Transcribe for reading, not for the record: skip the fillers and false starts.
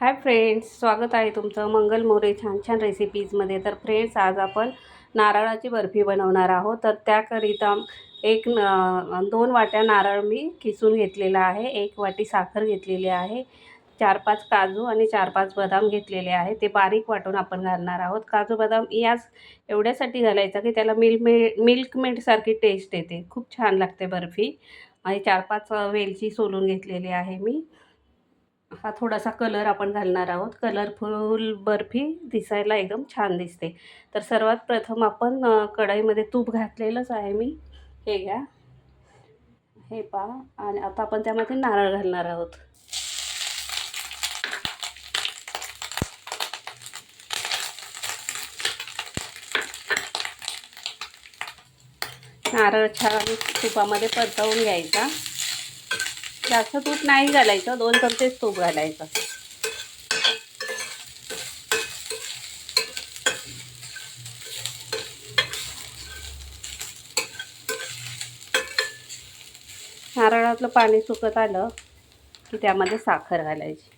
Hi friends, स्वागत आहे तुमचं मंगल मोरे छान छान रेसिपीजमध्ये। तर फ्रेंड्स, आज आपण नारळाची बर्फी बनवणार आहोत। तर त्याकरिता 2 वाट्या नारळ मी किसून घेतलेला आहे, 1 वाटी साखर घेतलेली आहे, 4-5 काजू आणि 4-5 बदाम घेतलेले आहे। ते बारीक वाटून आपण घालणार आहोत। काजू बदाम याच एवढ्यासाठी घालायचं की त्याला मिल्क मेडसारखी टेस्ट येते, खूप छान लागते बर्फी। आणि 4-5 वेलची सोलून घेतलेली आहे मी। हा थोडासा कलर आपण घालणार आहोत, कलरफुल बर्फी दिसायला एकदम छान दिसते। तर सर्वात प्रथम आपण कढईमध्ये तूप घातलेलंच आहे मी, हे घ्या, हे पहा। आणि आता आपण त्यामध्ये नारळ घालणार आहोत। नारळ छान तुपामध्ये परतवून घ्यायचा। जास्त तूप नाही घालायचं, 2 चमचेच तूप घालायचं। नारळातलं पाणी सुकत आलं की त्यामध्ये साखर घालायची।